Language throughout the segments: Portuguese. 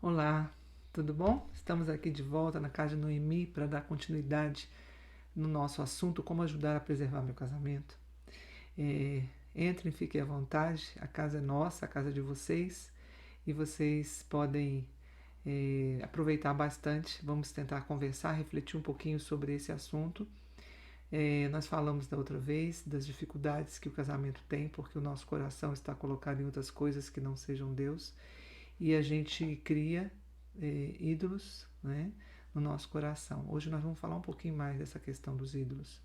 Olá, tudo bom? Estamos aqui de volta na casa de Noemi para dar continuidade no nosso assunto como ajudar a preservar meu casamento. Entrem, fiquem à vontade, a casa é nossa, a casa é de vocês e vocês podem aproveitar bastante. Vamos tentar conversar, refletir um pouquinho sobre esse assunto. Nós falamos da outra vez das dificuldades que o casamento tem, porque o nosso coração está colocado em outras coisas que não sejam Deus e a gente cria ídolos, né, no nosso coração. Hoje nós vamos falar um pouquinho mais dessa questão dos ídolos.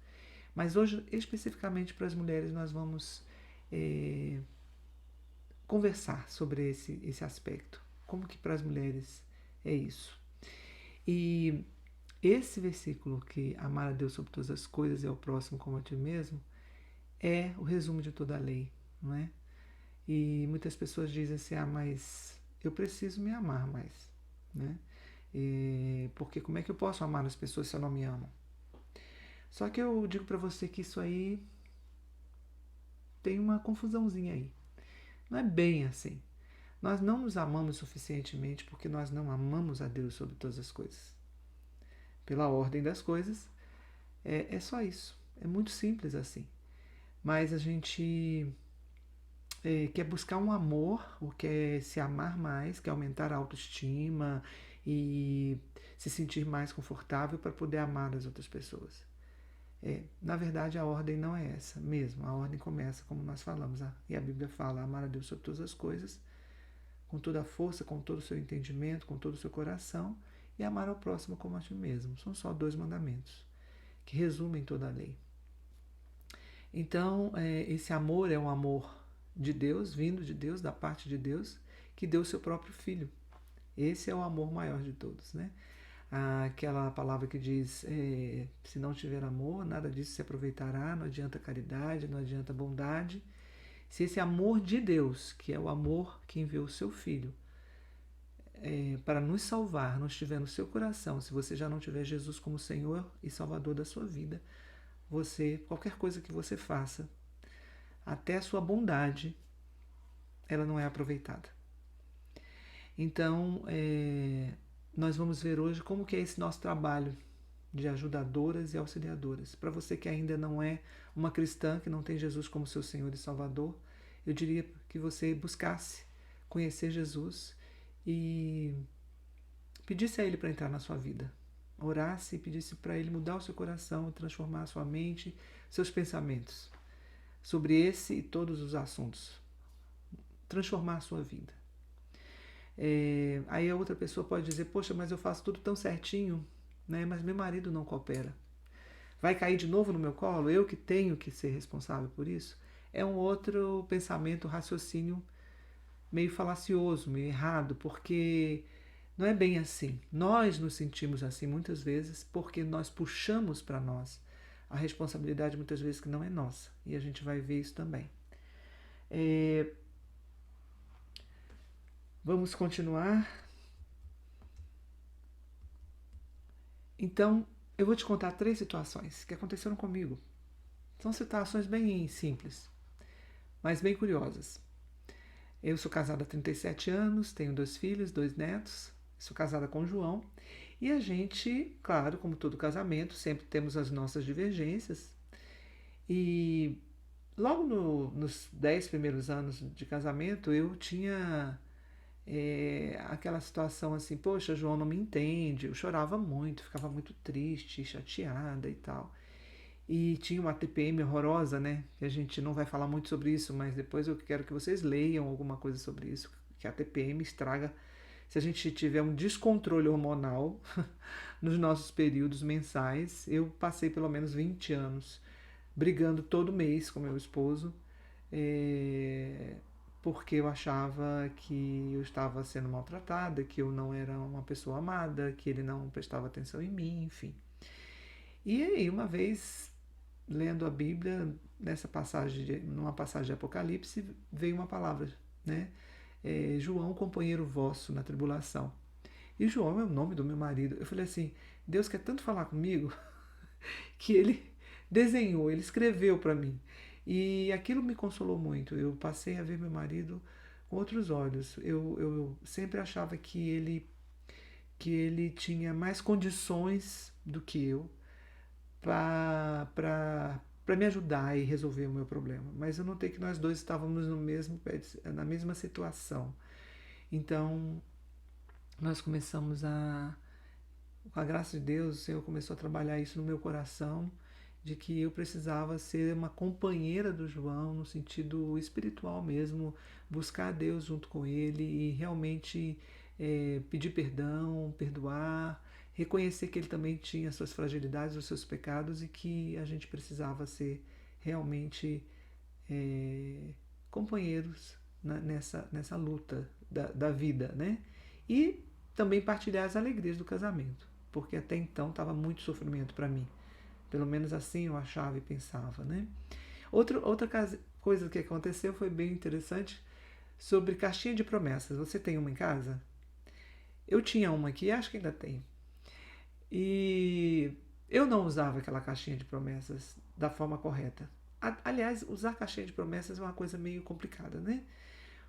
Mas hoje, especificamente para as mulheres, nós vamos eh, conversar sobre esse aspecto. Como que para as mulheres é isso? E esse versículo que amar a Deus sobre todas as coisas e ao próximo como a ti mesmo é o resumo de toda a lei, não é? E muitas pessoas dizem assim, mas eu preciso me amar mais, né? Porque como é que eu posso amar as pessoas se eu não me amo? Só que eu digo para você que isso aí tem uma confusãozinha aí. Não é bem assim. Nós não nos amamos suficientemente porque nós não amamos a Deus sobre todas as coisas. Pela ordem das coisas, é só isso. É muito simples assim. Mas a gente quer buscar um amor, ou quer se amar mais, quer aumentar a autoestima e se sentir mais confortável para poder amar as outras pessoas. Na verdade, a ordem não é essa mesmo. A ordem começa, como nós falamos, e a Bíblia fala: amar a Deus sobre todas as coisas, com toda a força, com todo o seu entendimento, com todo o seu coração, e amar ao próximo como a ti mesmo. São só 2 mandamentos que resumem toda a lei. Então, esse amor é um amor de Deus, vindo de Deus, da parte de Deus, que deu o seu próprio filho. Esse é o amor maior de todos, né? Aquela palavra que diz, se não tiver amor, nada disso se aproveitará, não adianta caridade, não adianta bondade. Se esse amor de Deus, que é o amor que enviou o seu filho para nos salvar, não estiver no seu coração, se você já não tiver Jesus como Senhor e Salvador da sua vida, qualquer coisa que você faça, até a sua bondade, ela não é aproveitada. Então, nós vamos ver hoje como que é esse nosso trabalho de ajudadoras e auxiliadoras. Para você que ainda não é uma cristã, que não tem Jesus como seu Senhor e Salvador, eu diria que você buscasse conhecer Jesus e pedisse a Ele para entrar na sua vida. Orasse e pedisse para Ele mudar o seu coração, transformar a sua mente, seus pensamentos sobre esse e todos os assuntos. Transformar a sua vida. Aí a outra pessoa pode dizer, poxa, mas eu faço tudo tão certinho, né? Mas meu marido não coopera. Vai cair de novo no meu colo? Eu que tenho que ser responsável por isso? É um outro pensamento, raciocínio meio falacioso, meio errado, porque não é bem assim. Nós nos sentimos assim muitas vezes porque nós puxamos para nós a responsabilidade muitas vezes que não é nossa. E a gente vai ver isso também. Vamos continuar. Então, eu vou te contar 3 situações que aconteceram comigo. São situações bem simples, mas bem curiosas. Eu sou casada há 37 anos, tenho 2 filhos, 2 netos, sou casada com o João. E a gente, claro, como todo casamento, sempre temos as nossas divergências. E logo nos 10 primeiros anos de casamento, eu tinha aquela situação assim, poxa, João não me entende. Eu chorava muito, ficava muito triste, chateada e tal. E tinha uma TPM horrorosa, né? Que a gente não vai falar muito sobre isso, mas depois eu quero que vocês leiam alguma coisa sobre isso, que a TPM estraga. Se a gente tiver um descontrole hormonal nos nossos períodos mensais, eu passei pelo menos 20 anos brigando todo mês com meu esposo, é, porque eu achava que eu estava sendo maltratada, que eu não era uma pessoa amada, que ele não prestava atenção em mim, enfim. E aí, uma vez, lendo a Bíblia, numa passagem de Apocalipse, veio uma palavra, né? João, companheiro vosso na tribulação. E João é o nome do meu marido. Eu falei assim, Deus quer tanto falar comigo que ele desenhou, ele escreveu para mim. E aquilo me consolou muito. Eu passei a ver meu marido outros olhos. Eu sempre achava que ele tinha mais condições do que eu para me ajudar e resolver o meu problema. Mas eu notei que nós dois estávamos no mesmo, na mesma situação. Então, nós começamos com a graça de Deus, o Senhor começou a trabalhar isso no meu coração, de que eu precisava ser uma companheira do João, no sentido espiritual mesmo, buscar a Deus junto com ele e realmente pedir perdão, perdoar, reconhecer que ele também tinha suas fragilidades, os seus pecados e que a gente precisava ser realmente companheiros nessa luta da vida, né? E também partilhar as alegrias do casamento, porque até então estava muito sofrimento para mim. Pelo menos assim eu achava e pensava, né? Outra coisa que aconteceu foi bem interessante sobre caixinha de promessas. Você tem uma em casa? Eu tinha uma aqui, acho que ainda tem. E eu não usava aquela caixinha de promessas da forma correta. Aliás, usar caixinha de promessas é uma coisa meio complicada, né?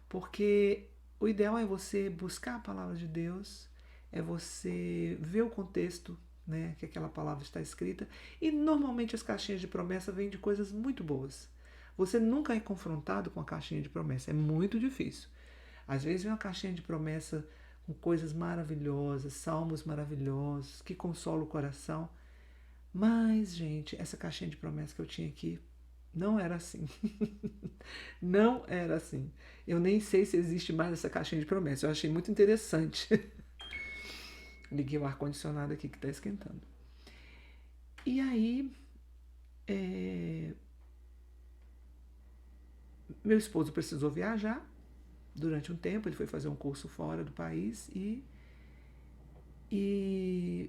Porque o ideal é você buscar a palavra de Deus, é você ver o contexto, né, que aquela palavra está escrita, e normalmente as caixinhas de promessa vêm de coisas muito boas. Você nunca é confrontado com a caixinha de promessa, é muito difícil. Às vezes vem uma caixinha de promessa com coisas maravilhosas, salmos maravilhosos, que consolam o coração. Mas, gente, essa caixinha de promessa que eu tinha aqui não era assim. Não era assim. Eu nem sei se existe mais essa caixinha de promessa. Eu achei muito interessante. Liguei o ar-condicionado aqui que está esquentando. E aí, meu esposo precisou viajar durante um tempo. Ele foi fazer um curso fora do país e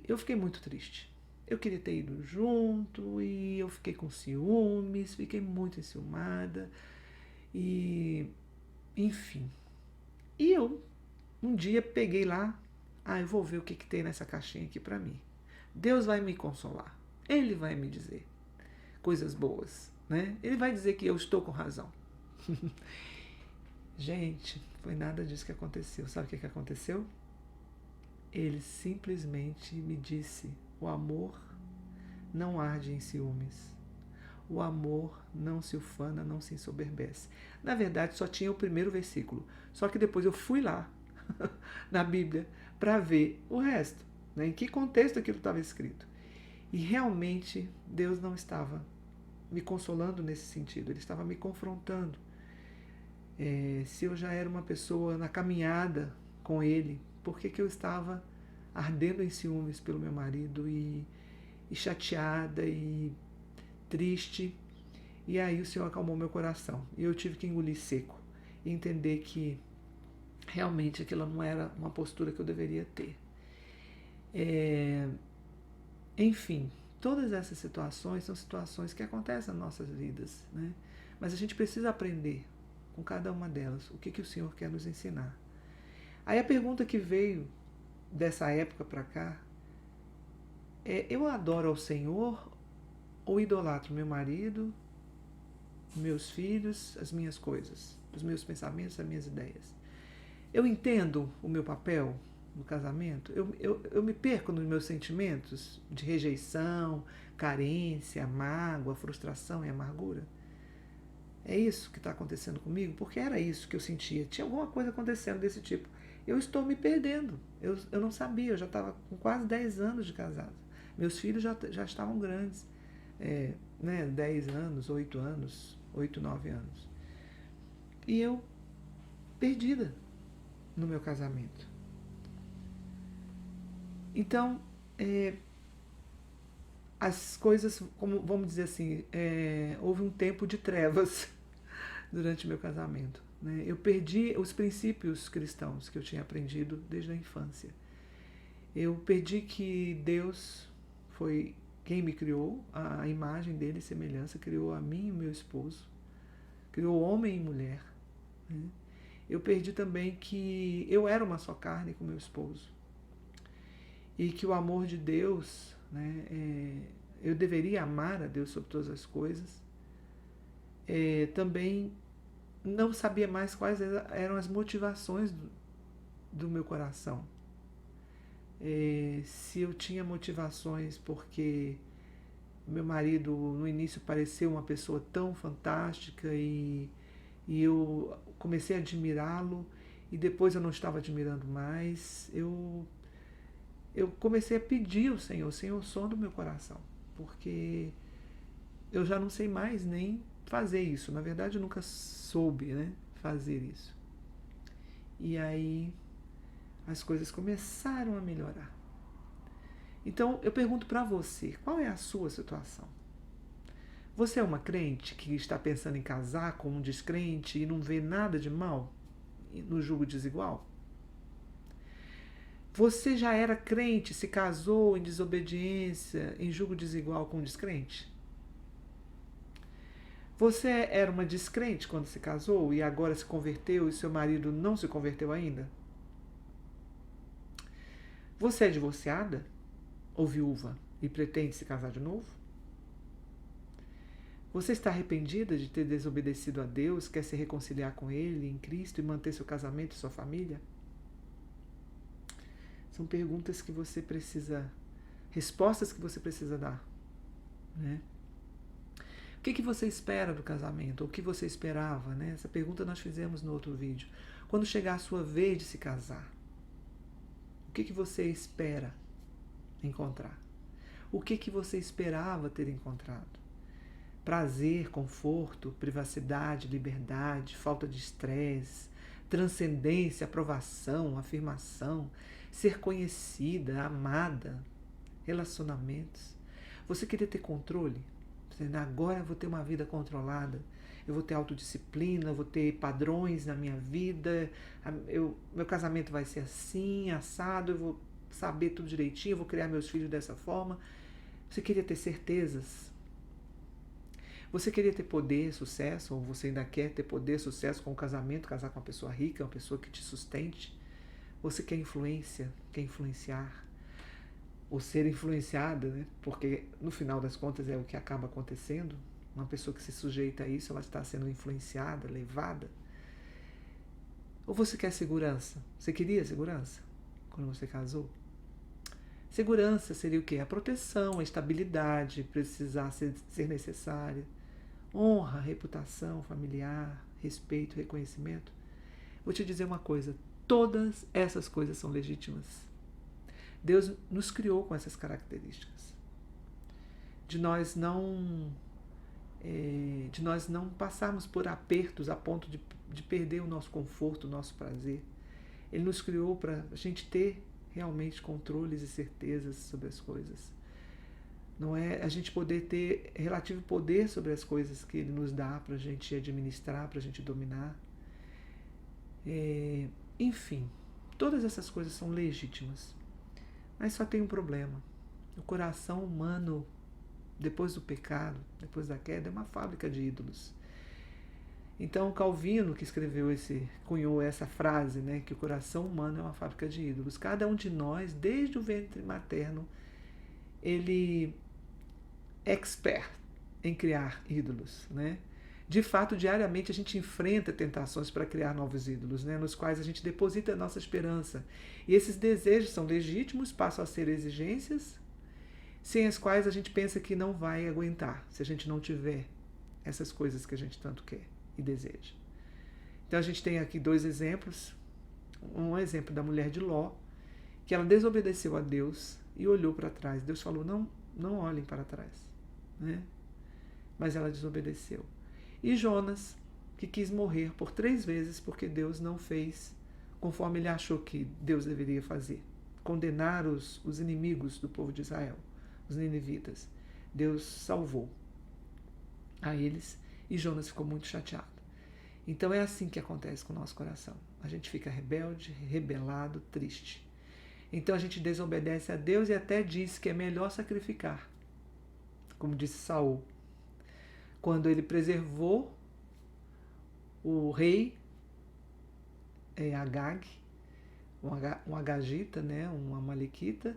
eu fiquei muito triste. Eu queria ter ido junto e eu fiquei com ciúmes, fiquei muito enciumada e, enfim. E eu um dia peguei lá, eu vou ver o que tem nessa caixinha aqui para mim. Deus vai me consolar. Ele vai me dizer coisas boas, né? Ele vai dizer que eu estou com razão. Gente, foi nada disso que aconteceu. Sabe o que aconteceu? Ele simplesmente me disse: o amor não arde em ciúmes. O amor não se ufana, não se ensoberbece. Na verdade, só tinha o primeiro versículo. Só que depois eu fui lá, na Bíblia, para ver o resto, né? Em que contexto aquilo estava escrito. E realmente Deus não estava me consolando nesse sentido. Ele estava me confrontando. Se eu já era uma pessoa na caminhada com Ele, por que eu estava ardendo em ciúmes pelo meu marido e chateada e triste? E aí o Senhor acalmou meu coração. E eu tive que engolir seco e entender que realmente aquilo não era uma postura que eu deveria ter. Enfim, todas essas situações são situações que acontecem nas nossas vidas, né? Mas a gente precisa aprender com cada uma delas o que o Senhor quer nos ensinar. Aí a pergunta que veio dessa época para cá eu adoro ao Senhor ou idolatro meu marido, meus filhos, as minhas coisas, os meus pensamentos, as minhas ideias? Eu entendo o meu papel no casamento? Eu me perco nos meus sentimentos de rejeição, carência, mágoa, frustração e amargura? É isso que está acontecendo comigo? Porque era isso que eu sentia. Tinha alguma coisa acontecendo desse tipo. Eu estou me perdendo. Eu não sabia, eu já estava com quase 10 anos de casado. Meus filhos já estavam grandes. 10 anos, 8 anos, 8, 9 anos. E eu perdida no meu casamento. Então, as coisas, como vamos dizer assim, houve um tempo de trevas durante o meu casamento, né? Eu perdi os princípios cristãos que eu tinha aprendido desde a infância. Eu perdi que Deus foi quem me criou, a imagem dele e semelhança, criou a mim e o meu esposo, criou homem e mulher, né? Eu perdi também que eu era uma só carne com meu esposo e que o amor de Deus, né, eu deveria amar a Deus sobre todas as coisas. Também não sabia mais quais eram as motivações do meu coração. Se eu tinha motivações porque meu marido no início pareceu uma pessoa tão fantástica e eu comecei a admirá-lo e depois eu não estava admirando mais, eu comecei a pedir ao Senhor, Senhor, sonda o meu coração, porque eu já não sei mais nem fazer isso. Na verdade, eu nunca soube, né, fazer isso. E aí as coisas começaram a melhorar. Então, eu pergunto para você, qual é a sua situação? Você é uma crente que está pensando em casar com um descrente e não vê nada de mal no julgo desigual? Você já era crente, se casou em desobediência, em julgo desigual com um descrente? Você era uma descrente quando se casou e agora se converteu e seu marido não se converteu ainda? Você é divorciada ou viúva e pretende se casar de novo? Você está arrependida de ter desobedecido a Deus, quer se reconciliar com Ele em Cristo e manter seu casamento e sua família? São perguntas que você precisa, respostas que você precisa dar, né? O que você espera do casamento? Ou o que você esperava, né? Essa pergunta nós fizemos no outro vídeo. Quando chegar a sua vez de se casar, o que você espera encontrar? O que você esperava ter encontrado? Prazer, conforto, privacidade, liberdade, falta de estresse, transcendência, aprovação, afirmação, ser conhecida, amada, relacionamentos. Você queria ter controle? Agora eu vou ter uma vida controlada, eu vou ter autodisciplina, eu vou ter padrões na minha vida, meu casamento vai ser assim, assado, eu vou saber tudo direitinho, eu vou criar meus filhos dessa forma. Você queria ter certezas? Você queria ter poder, sucesso, ou você ainda quer ter poder, sucesso com o casamento, casar com uma pessoa rica, uma pessoa que te sustente? Você quer influência, quer influenciar? Ou ser influenciada, né? Porque no final das contas é o que acaba acontecendo. Uma pessoa que se sujeita a isso, ela está sendo influenciada, levada. Ou você quer segurança? Você queria segurança quando você casou? Segurança seria o quê? A proteção, a estabilidade, precisar ser necessária, honra, reputação familiar, respeito, reconhecimento. Vou te dizer uma coisa, todas essas coisas são legítimas. Deus nos criou com essas características. De nós não passarmos por apertos a ponto de perder o nosso conforto, o nosso prazer. Ele nos criou para a gente ter realmente controles e certezas sobre as coisas. Não é a gente poder ter relativo poder sobre as coisas que Ele nos dá para a gente administrar, para a gente dominar. Enfim, todas essas coisas são legítimas. Mas só tem um problema. O coração humano, depois do pecado, depois da queda, é uma fábrica de ídolos. Então, Calvino, que cunhou essa frase, né, que o coração humano é uma fábrica de ídolos. Cada um de nós, desde o ventre materno, ele é expert em criar ídolos, né? De fato, diariamente a gente enfrenta tentações para criar novos ídolos, né, nos quais a gente deposita a nossa esperança. E esses desejos são legítimos, passam a ser exigências, sem as quais a gente pensa que não vai aguentar, se a gente não tiver essas coisas que a gente tanto quer e deseja. Então a gente tem aqui dois exemplos. Um exemplo da mulher de Ló, que ela desobedeceu a Deus e olhou para trás. Deus falou, não olhem para trás, né? Mas ela desobedeceu. E Jonas, que quis morrer por 3 vezes porque Deus não fez conforme ele achou que Deus deveria fazer. Condenar os inimigos do povo de Israel, os ninivitas. Deus salvou a eles e Jonas ficou muito chateado. Então é assim que acontece com o nosso coração. A gente fica rebelde, rebelado, triste. Então a gente desobedece a Deus e até diz que é melhor sacrificar. Como disse Saul, quando ele preservou o rei Agag, um agagita, né, um amalequita,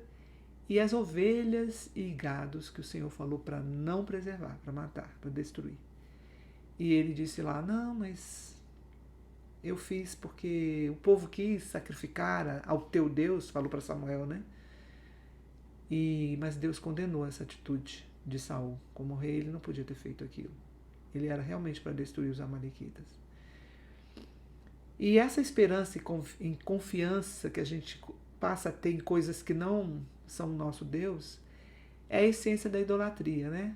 e as ovelhas e gados que o Senhor falou para não preservar, para matar, para destruir. E ele disse lá, não, mas eu fiz porque o povo quis sacrificar ao teu Deus, falou para Samuel, né? Mas Deus condenou essa atitude de Saul. Como rei, ele não podia ter feito aquilo. Ele era realmente para destruir os amalequitas. E essa esperança e confiança que a gente passa a ter em coisas que não são o nosso Deus é a essência da idolatria, né?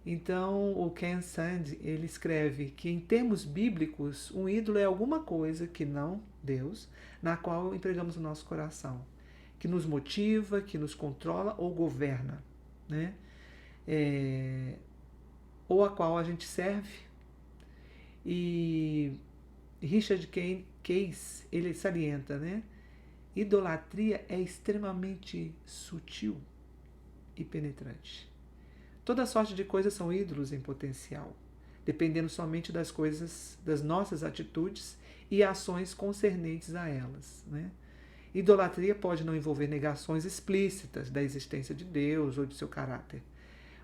Então, o Ken Sande, ele escreve que, em termos bíblicos, um ídolo é alguma coisa que não Deus, na qual empregamos o nosso coração, que nos motiva, que nos controla ou governa, né? Ou a qual a gente serve. E Richard Case, ele salienta, né? Idolatria é extremamente sutil e penetrante. Toda sorte de coisas são ídolos em potencial, dependendo somente das coisas, das nossas atitudes e ações concernentes a elas, né? Idolatria pode não envolver negações explícitas da existência de Deus ou de seu caráter,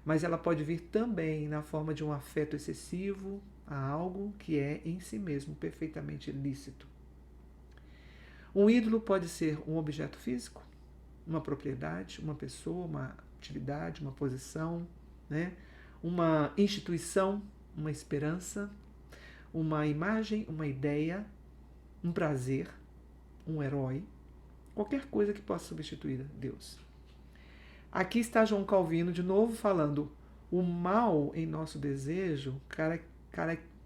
mas ela pode vir também na forma de um afeto excessivo a algo que é em si mesmo perfeitamente lícito. Um ídolo pode ser um objeto físico, uma propriedade, uma pessoa, uma atividade, uma posição, né? Uma instituição, uma esperança, uma imagem, uma ideia, um prazer, um herói, qualquer coisa que possa substituir Deus. Aqui está João Calvino de novo falando: o mal em nosso desejo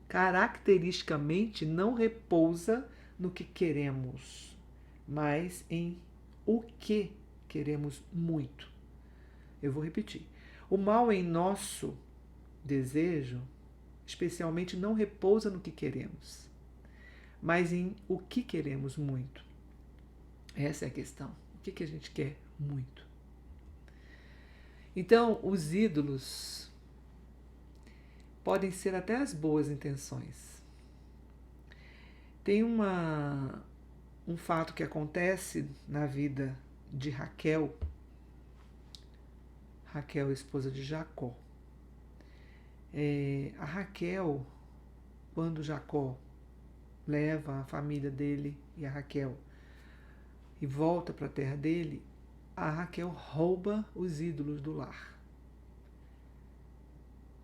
caracteristicamente não repousa no que queremos, mas em o que queremos muito. Eu vou repetir. O mal em nosso desejo, especialmente, não repousa no que queremos, mas em o que queremos muito. Essa é a questão. O que a gente quer muito? Então, os ídolos podem ser até as boas intenções. Tem um fato que acontece na vida de Raquel, esposa de Jacó. A Raquel, quando Jacó leva a família dele e a Raquel e volta para a terra dele, a Raquel rouba os ídolos do lar.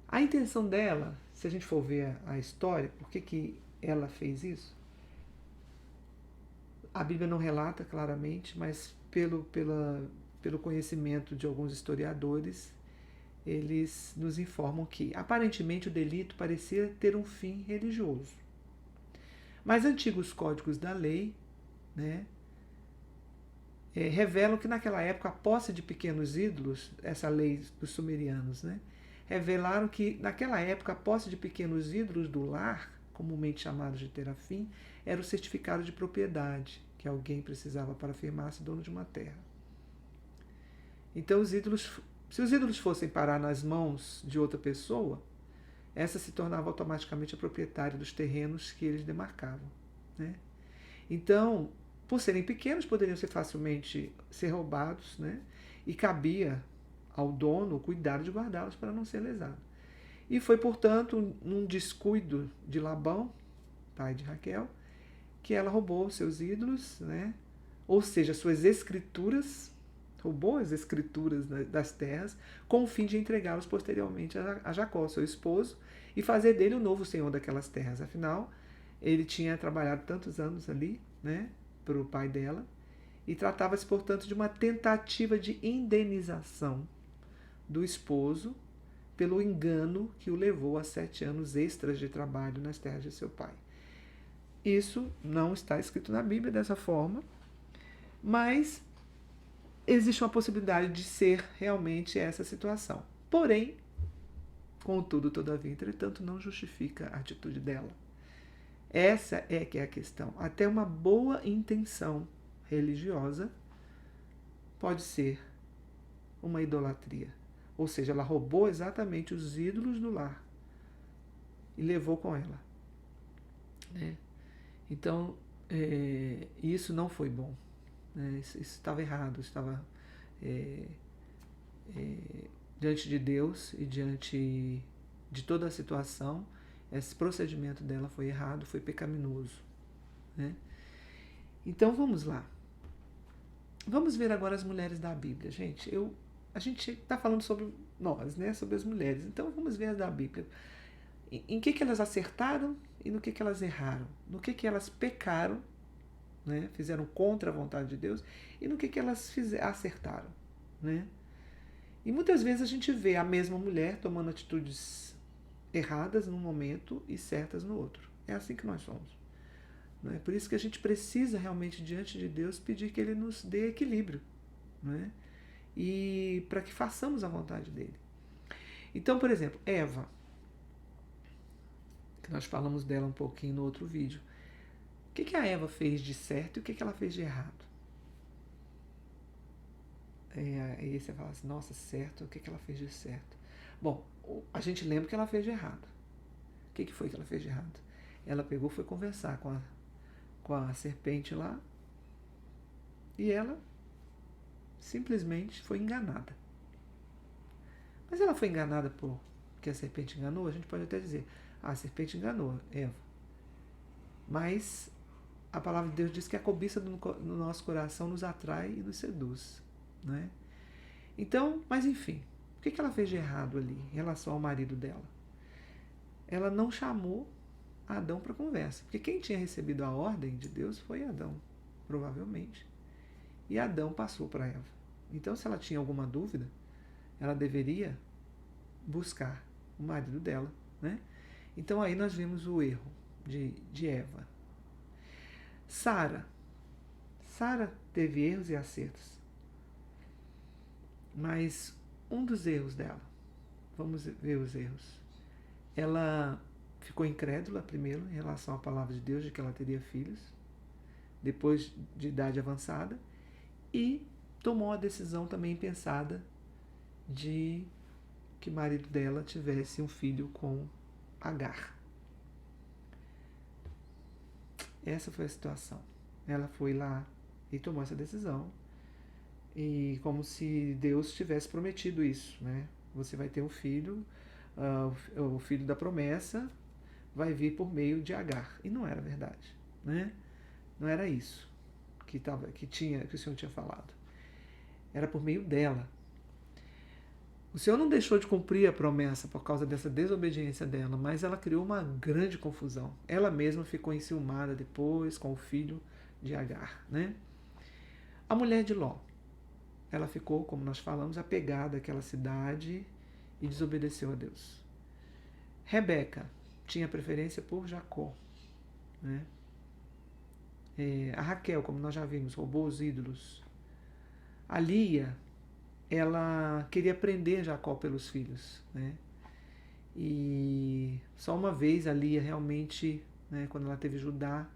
A intenção dela, se a gente for ver a história, por que ela fez isso? A Bíblia não relata claramente, mas pelo conhecimento de alguns historiadores, eles nos informam que, aparentemente, o delito parecia ter um fim religioso. Mas antigos códigos da lei, né, revelam que naquela época a posse de pequenos ídolos, essa lei dos sumerianos, né, revelaram que naquela época a posse de pequenos ídolos do lar, comumente chamados de terafim, era o certificado de propriedade que alguém precisava para afirmar-se dono de uma terra. Então, se os ídolos fossem parar nas mãos de outra pessoa, essa se tornava automaticamente a proprietária dos terrenos que eles demarcavam, né? Então, por serem pequenos, poderiam ser facilmente ser roubados, né? E cabia ao dono o cuidado de guardá-los para não ser lesado. E foi, portanto, num descuido de Labão, pai de Raquel, que ela roubou seus ídolos, né? Ou seja, suas escrituras, roubou as escrituras das terras, com o fim de entregá-los posteriormente a Jacó, seu esposo, e fazer dele o novo senhor daquelas terras. Afinal, ele tinha trabalhado tantos anos ali, né, para o pai dela, e tratava-se, portanto, de uma tentativa de indenização do esposo pelo engano que o levou a 7 anos extras de trabalho nas terras de seu pai. Isso não está escrito na Bíblia dessa forma, mas existe uma possibilidade de ser realmente essa situação. Porém, contudo, todavia, entretanto, não justifica a atitude dela. Essa é que é a questão. Até uma boa intenção religiosa pode ser uma idolatria. Ou seja, ela roubou exatamente os ídolos do lar e levou com ela, né? Então, isso não foi bom, né? Isso estava errado, estava diante de Deus e diante de toda a situação. Esse procedimento dela foi errado, foi pecaminoso, né? Então vamos lá. Vamos ver agora as mulheres da Bíblia, gente. A gente está falando sobre nós, né? Sobre as mulheres. Então vamos ver as da Bíblia. Em que elas acertaram e no que elas erraram. No que elas pecaram, né? Fizeram contra a vontade de Deus, e no que elas acertaram, né? E muitas vezes a gente vê a mesma mulher tomando atitudes erradas num momento e certas no outro. É assim que nós somos. Não é? Por isso que a gente precisa realmente, diante de Deus, pedir que Ele nos dê equilíbrio, não é? E para que façamos a vontade dEle. Então, por exemplo, Eva, que nós falamos dela um pouquinho no outro vídeo. O que a Eva fez de certo e o que ela fez de errado? Aí você fala assim, nossa, certo, o que ela fez de certo? Bom, a gente lembra que ela fez de errado. O que foi que ela fez de errado? Ela pegou, foi conversar com a serpente lá e ela simplesmente foi enganada. Mas ela foi enganada porque a serpente enganou? A gente pode até dizer, a serpente enganou Eva. Mas a palavra de Deus diz que a cobiça no nosso coração nos atrai e nos seduz, né? Então, mas enfim, o que ela fez de errado ali em relação ao marido dela? Ela não chamou Adão para conversa, porque quem tinha recebido a ordem de Deus foi Adão, provavelmente. E Adão passou para Eva. Então, se ela tinha alguma dúvida, ela deveria buscar o marido dela, né? Então aí nós vemos o erro de Eva. Sara teve erros e acertos. Mas um dos erros dela, vamos ver os erros. Ela ficou incrédula primeiro em relação à palavra de Deus, de que ela teria filhos, depois de idade avançada, e tomou a decisão também impensada de que o marido dela tivesse um filho com Agar. Essa foi a situação. Ela foi lá e tomou essa decisão. E como se Deus tivesse prometido isso, né? Você vai ter um filho, o filho da promessa vai vir por meio de Agar. E não era verdade, né? Não era isso que o Senhor tinha falado. Era por meio dela. O Senhor não deixou de cumprir a promessa por causa dessa desobediência dela, mas ela criou uma grande confusão. Ela mesma ficou enciumada depois com o filho de Agar, né? A mulher de Ló, ela ficou, como nós falamos, apegada àquela cidade e desobedeceu a Deus. Rebeca tinha preferência por Jacó, né? A Raquel, como nós já vimos, roubou os ídolos. A Lia, ela queria prender Jacó pelos filhos, né? E só uma vez a Lia realmente, né, quando ela teve Judá,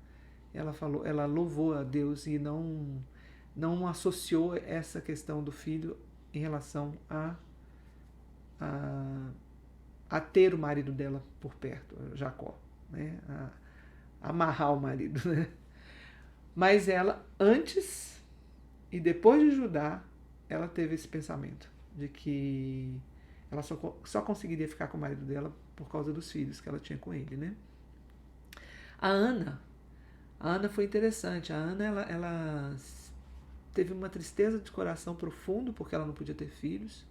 ela louvou a Deus e não associou essa questão do filho em relação a ter o marido dela por perto, Jacó, né? A amarrar o marido, né? Mas ela, antes e depois de Judá, ela teve esse pensamento de que ela só conseguiria ficar com o marido dela por causa dos filhos que ela tinha com ele, né? A Ana foi interessante. A Ana, ela teve uma tristeza de coração profundo porque ela não podia ter filhos.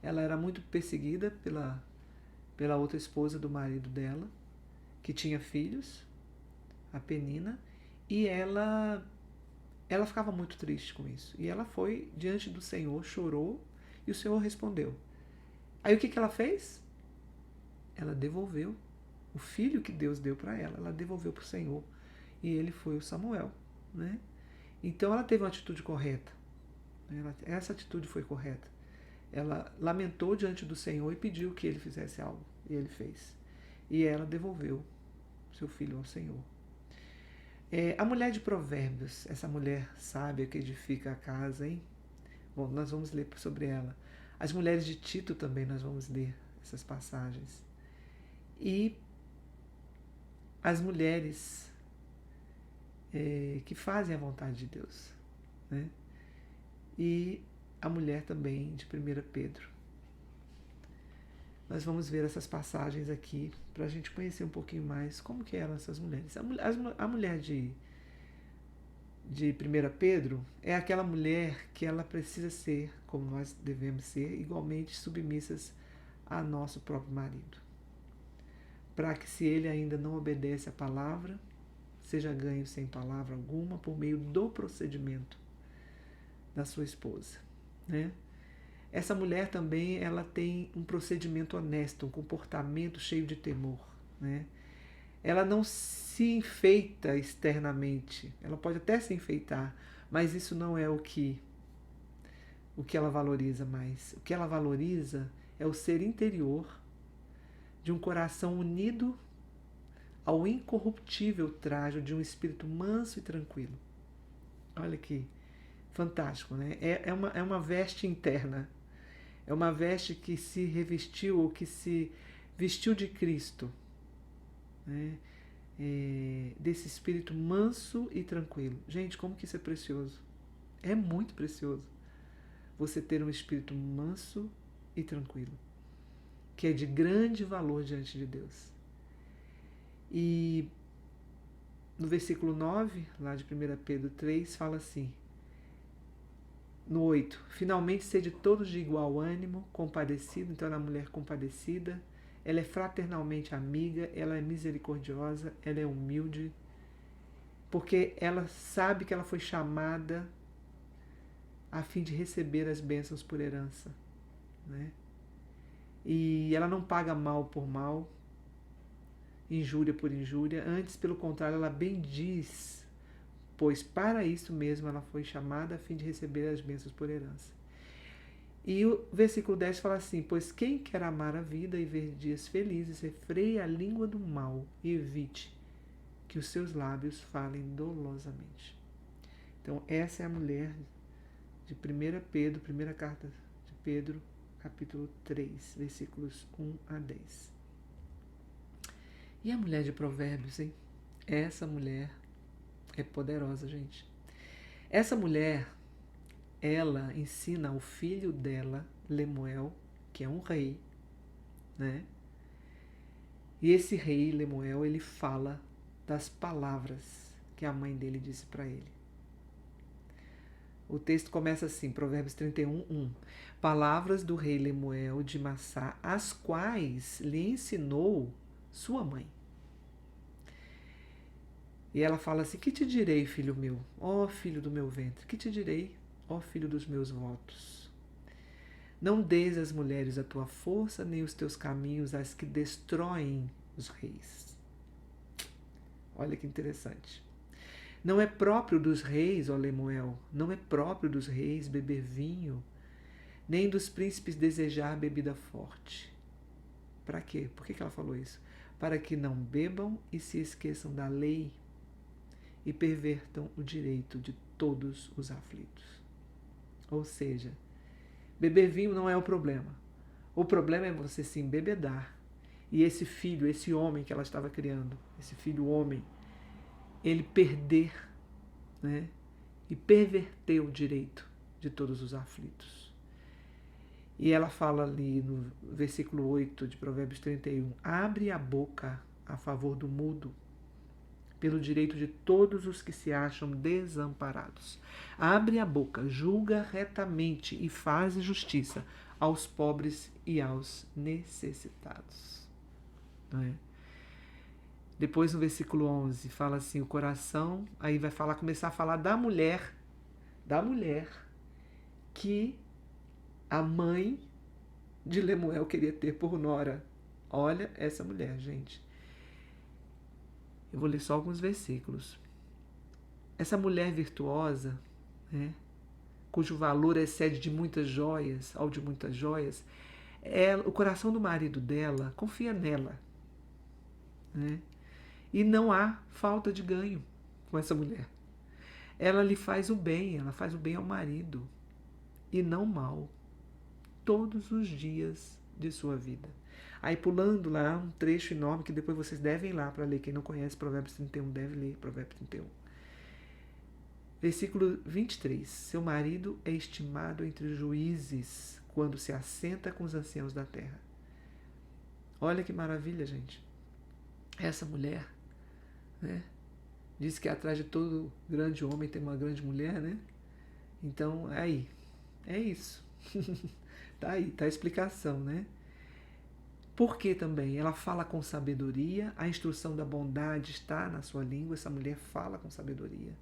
Ela era muito perseguida pela outra esposa do marido dela, que tinha filhos, a Penina, e ela ficava muito triste com isso. E ela foi diante do Senhor, chorou, e o Senhor respondeu. Aí o que ela fez? Ela devolveu o filho que Deus deu para ela devolveu para o Senhor. E ele foi o Samuel, né? Então ela teve uma atitude correta. Essa atitude foi correta. Ela lamentou diante do Senhor e pediu que ele fizesse algo. E ele fez. E ela devolveu seu filho ao Senhor. A mulher de Provérbios, essa mulher sábia que edifica a casa, hein? Bom, nós vamos ler sobre ela. As mulheres de Tito também nós vamos ler essas passagens. E as mulheres que fazem a vontade de Deus, né? E a mulher também de 1 Pedro. Nós vamos ver essas passagens aqui para a gente conhecer um pouquinho mais como que eram essas mulheres. A mulher de de 1 Pedro é aquela mulher que ela precisa ser, como nós devemos ser, igualmente submissas a nosso próprio marido. Para que, se ele ainda não obedece à palavra, seja ganho sem palavra alguma por meio do procedimento da sua esposa, né? Essa mulher também, ela tem um procedimento honesto, um comportamento cheio de temor, né? Ela não se enfeita externamente, ela pode até se enfeitar, mas isso não é o que ela valoriza mais. O que ela valoriza é o ser interior de um coração unido ao incorruptível trajo de um espírito manso e tranquilo. Olha que fantástico, né? É uma veste interna, é uma veste que se revestiu ou que se vestiu de Cristo, né? Desse espírito manso e tranquilo. Gente, como que isso é precioso? É muito precioso você ter um espírito manso e tranquilo, que é de grande valor diante de Deus. E no versículo 9, lá de 1 Pedro 3, fala assim, no 8, finalmente sede todos de igual ânimo, compadecido, então ela é uma mulher compadecida, ela é fraternalmente amiga, ela é misericordiosa, ela é humilde, porque ela sabe que ela foi chamada a fim de receber as bênçãos por herança, né? E ela não paga mal por mal, injúria por injúria, antes, pelo contrário, ela bendiz, pois para isso mesmo ela foi chamada a fim de receber as bênçãos por herança. E o versículo 10 fala assim, pois quem quer amar a vida e ver dias felizes, refreie a língua do mal e evite que os seus lábios falem dolosamente. Então essa é a mulher de 1 Pedro, primeira carta de Pedro, capítulo 3, versículos 1 a 10. E a mulher de Provérbios, hein? Essa mulher é poderosa, gente. Essa mulher, ela ensina ao filho dela, Lemuel, que é um rei, né? E esse rei, Lemuel, ele fala das palavras que a mãe dele disse para ele. O texto começa assim, Provérbios 31, 1. Palavras do rei Lemuel de Massá, as quais lhe ensinou sua mãe. E ela fala assim, que te direi, filho meu, ó filho do meu ventre, que te direi, ó filho dos meus votos? Não deis às mulheres a tua força, nem os teus caminhos às que destroem os reis. Olha que interessante. Não é próprio dos reis, ó Lemuel, não é próprio dos reis beber vinho, nem dos príncipes desejar bebida forte. Para quê? Por que ela falou isso? Para que não bebam e se esqueçam da lei e pervertam o direito de todos os aflitos. Ou seja, beber vinho não é o problema. O problema é você se embebedar. E esse filho, esse homem que ela estava criando, esse filho homem, ele perder, né, e perverter o direito de todos os aflitos. E ela fala ali no versículo 8 de Provérbios 31, abre a boca a favor do mudo, pelo direito de todos os que se acham desamparados. Abre a boca, julga retamente e faz justiça aos pobres e aos necessitados. Não é? Depois no versículo 11 fala assim, o coração, aí vai começar a falar da mulher que a mãe de Lemuel queria ter por nora. Olha essa mulher, gente. Eu vou ler só alguns versículos. Essa mulher virtuosa, né, cujo valor excede de muitas joias, ao de muitas joias, o coração do marido dela confia nela, né? E não há falta de ganho com essa mulher. Ela lhe faz o bem, ela faz o bem ao marido, e não mal, todos os dias de sua vida. Aí pulando lá um trecho enorme que depois vocês devem ir lá para ler. Quem não conhece Provérbios 31 deve ler Provérbios 31. Versículo 23. Seu marido é estimado entre os juízes quando se assenta com os anciãos da terra. Olha que maravilha, gente. Essa mulher, né, Diz que atrás de todo grande homem tem uma grande mulher, né? Então, aí, é isso. Tá aí, tá a explicação, né? Por que também? Ela fala com sabedoria, a instrução da bondade está na sua língua, essa mulher fala com sabedoria.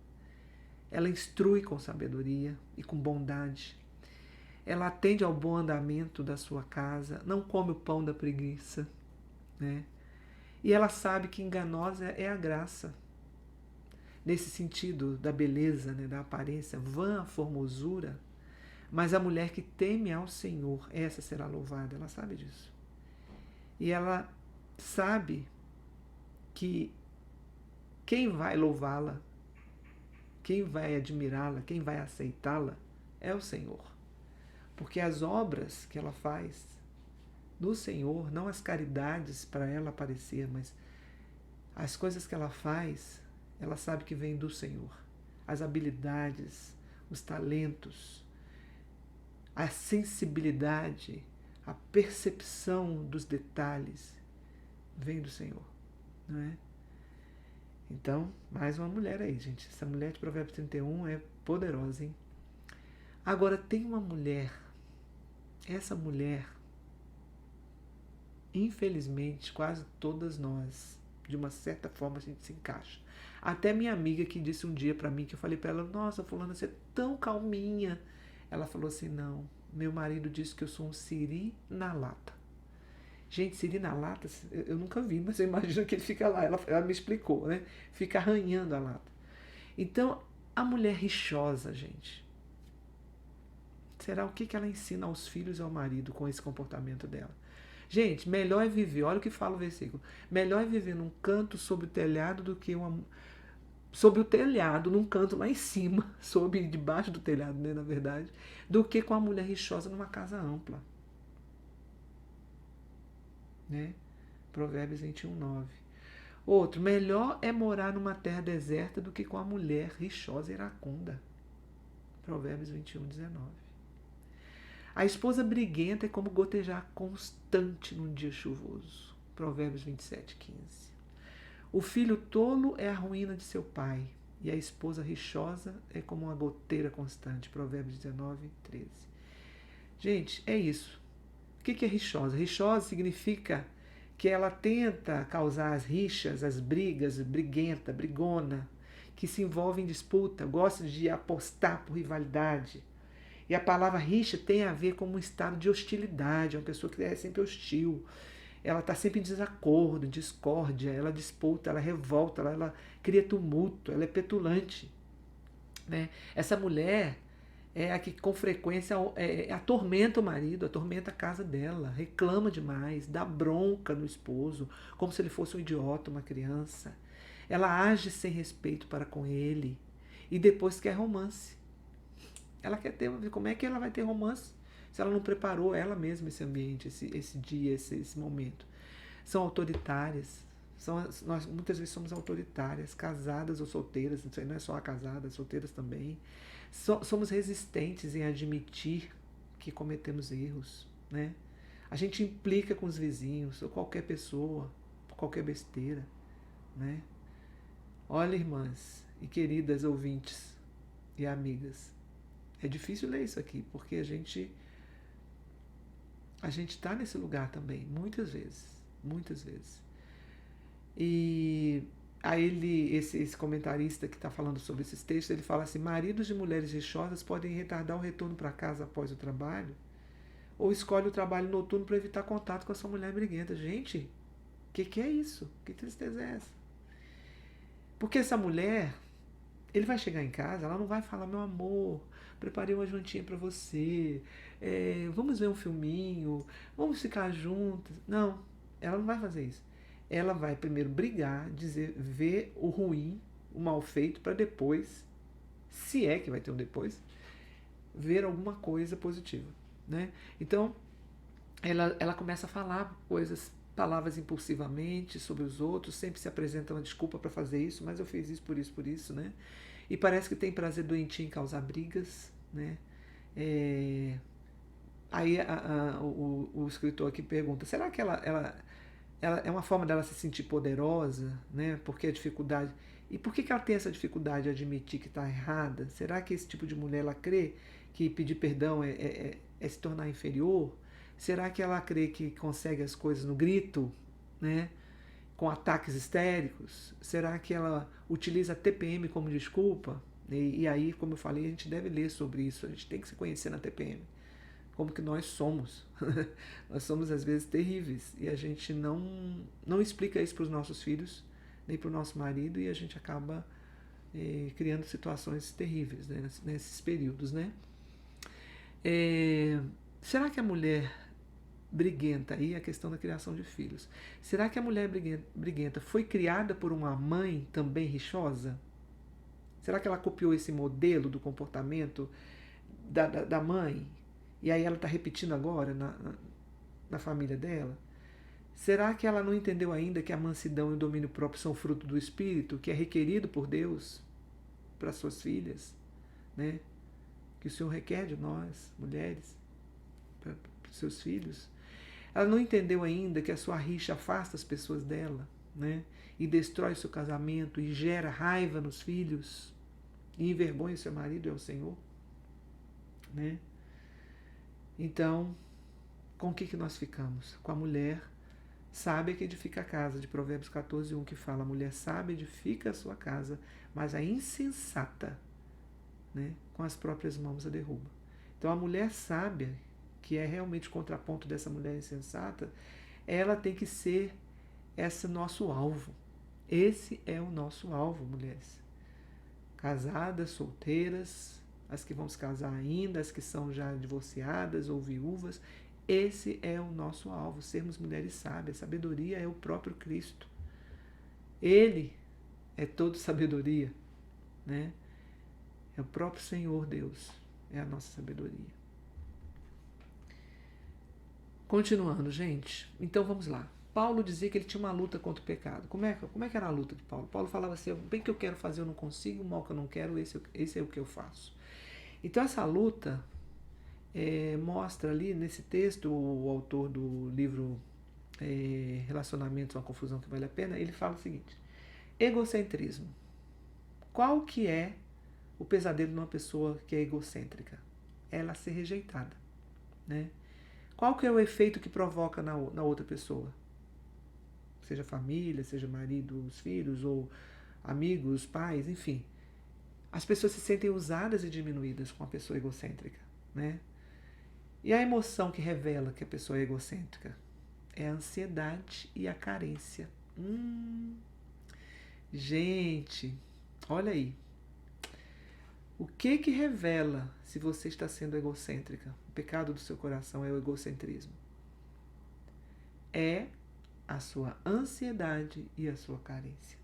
Ela instrui com sabedoria e com bondade. Ela atende ao bom andamento da sua casa, não come o pão da preguiça, né? E ela sabe que enganosa é a graça. Nesse sentido da beleza, né, da aparência, vã a formosura, mas a mulher que teme ao Senhor, essa será louvada. Ela sabe disso. E ela sabe que quem vai louvá-la, quem vai admirá-la, quem vai aceitá-la é o Senhor. Porque as obras que ela faz no Senhor, não as caridades para ela aparecer, mas as coisas que ela faz, ela sabe que vem do Senhor. As habilidades, os talentos, a sensibilidade, a percepção dos detalhes vem do Senhor, não é? Então, mais uma mulher aí, gente. Essa mulher de Provérbios 31 é poderosa, hein? Agora, tem uma mulher, essa mulher, infelizmente, quase todas nós, de uma certa forma, a gente se encaixa. Até minha amiga que disse um dia pra mim, que eu falei pra ela, nossa, fulana, você é tão calminha. Ela falou assim, não, meu marido disse que eu sou um siri na lata. Gente, siri na lata, eu nunca vi, mas eu imagino que ele fica lá. Ela me explicou, né? Fica arranhando a lata. Então, a mulher rixosa, gente, será o que ela ensina aos filhos e ao marido com esse comportamento dela? Gente, melhor é viver, olha o que fala o versículo, melhor é viver num canto sobre o telhado do que sobre o telhado, num canto lá em cima, sobre debaixo do telhado, né, na verdade, do que com a mulher rixosa numa casa ampla. Né? Provérbios 21:9. Outro, melhor é morar numa terra deserta do que com a mulher rixosa e iracunda. Provérbios 21:19. A esposa briguenta é como gotejar constante num dia chuvoso. Provérbios 27:15. O filho tolo é a ruína de seu pai, e a esposa rixosa é como uma goteira constante. Provérbios 19:13. Gente, é isso. O que é rixosa? Rixosa significa que ela tenta causar as rixas, as brigas, briguenta, brigona, que se envolve em disputa, gosta de apostar por rivalidade. E a palavra rixa tem a ver com um estado de hostilidade, uma pessoa que é sempre hostil. Ela está sempre em desacordo, em discórdia, ela disputa, ela revolta, ela cria tumulto, ela é petulante. Né? Essa mulher é a que com frequência atormenta o marido, atormenta a casa dela, reclama demais, dá bronca no esposo, como se ele fosse um idiota, uma criança. Ela age sem respeito para com ele e depois quer romance. Ela quer ter, como é que ela vai ter romance se ela não preparou ela mesma esse ambiente, esse dia, esse momento? São autoritárias. Nós muitas vezes somos autoritárias, casadas ou solteiras, não é só a casada, solteiras também. Somos resistentes em admitir que cometemos erros, né? A gente implica com os vizinhos, ou qualquer pessoa, por qualquer besteira, né? Olha, irmãs e queridas ouvintes e amigas, é difícil ler isso aqui, porque a gente está nesse lugar também, muitas vezes, muitas vezes. E aí esse comentarista que está falando sobre esses textos, ele fala assim, maridos de mulheres rixosas podem retardar o retorno para casa após o trabalho, ou escolhe o trabalho noturno para evitar contato com a sua mulher briguenta. Gente, o que é isso? Que tristeza é essa? Porque essa mulher, ele vai chegar em casa, ela não vai falar, meu amor, preparei uma jantinha para você, vamos ver um filminho, vamos ficar juntas. Não, ela não vai fazer isso. Ela vai primeiro brigar, ver o ruim, o mal feito, para depois, se é que vai ter um depois, ver alguma coisa positiva. Né? Então, ela começa a falar palavras impulsivamente sobre os outros, sempre se apresenta uma desculpa para fazer isso, mas eu fiz isso, por isso, né? E parece que tem prazer doentio em causar brigas, né? Aí o escritor aqui pergunta, será que ela é uma forma dela se sentir poderosa, né? Porque a dificuldade E por que ela tem essa dificuldade de admitir que está errada? Será que esse tipo de mulher ela crê que pedir perdão é se tornar inferior? Será que ela crê que consegue as coisas no grito, né? Com ataques histéricos? Será que ela utiliza a TPM como desculpa? E aí, como eu falei, a gente deve ler sobre isso, a gente tem que se conhecer na TPM. Como que nós somos. Nós somos, às vezes, terríveis. E a gente não explica isso para os nossos filhos, nem para o nosso marido, e a gente acaba criando situações terríveis, né, nesses períodos. Né? Será que a mulher briguenta, aí a questão da criação de filhos, será que a mulher briguenta foi criada por uma mãe também rixosa? Será que ela copiou esse modelo do comportamento da mãe? E aí ela está repetindo agora na família dela? Será que ela não entendeu ainda que a mansidão e o domínio próprio são fruto do Espírito, que é requerido por Deus para suas filhas? Né? Que o Senhor requer de nós, mulheres, para os seus filhos. Ela não entendeu ainda que a sua rixa afasta as pessoas dela, né? E destrói o seu casamento e gera raiva nos filhos e envergonha o seu marido e ao Senhor, né? Então, com o que nós ficamos? Com a mulher sábia que edifica a casa, de Provérbios 14:1, que fala: a mulher sábia edifica a sua casa, mas a insensata, né, com as próprias mãos a derruba. Então a mulher sábia, que é realmente o contraponto dessa mulher insensata, ela tem que ser esse nosso alvo. Esse é o nosso alvo, mulheres. Casadas, solteiras, as que vão se casar ainda, as que são já divorciadas ou viúvas. Esse é o nosso alvo, sermos mulheres sábias. Sabedoria é o próprio Cristo. Ele é toda sabedoria, né? É o próprio Senhor Deus, é a nossa sabedoria. Continuando, gente. Então vamos lá. Paulo dizia que ele tinha uma luta contra o pecado. Como é que era a luta de Paulo? Paulo falava assim: o bem que eu quero fazer eu não consigo, o mal que eu não quero, esse é o que eu faço. Então essa luta mostra ali nesse texto, o autor do livro Relacionamentos, uma confusão que vale a pena, ele fala o seguinte: egocentrismo. Qual que é o pesadelo de uma pessoa que é egocêntrica? Ela ser rejeitada, né? Qual que é o efeito que provoca na outra pessoa? Seja família, seja marido, os filhos, ou amigos, pais, enfim. As pessoas se sentem usadas e diminuídas com a pessoa egocêntrica, né? E a emoção que revela que a pessoa é egocêntrica é a ansiedade e a carência. Gente, olha aí. O que revela se você está sendo egocêntrica? O pecado do seu coração é o egocentrismo. É a sua ansiedade e a sua carência.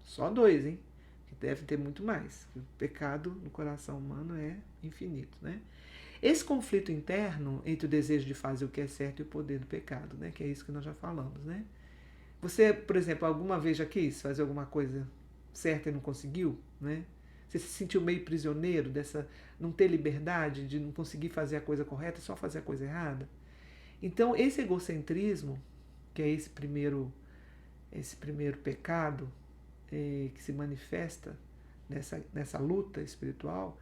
Só dois, hein? Que deve ter muito mais. O pecado no coração humano é infinito, né? Esse conflito interno entre o desejo de fazer o que é certo e o poder do pecado, né? Que é isso que nós já falamos, né? Você, por exemplo, alguma vez já quis fazer alguma coisa certa e não conseguiu, né? Você se sentiu meio prisioneiro dessa não ter liberdade, de não conseguir fazer a coisa correta, só fazer a coisa errada? Então, esse egocentrismo, que é esse primeiro pecado que se manifesta nessa luta espiritual,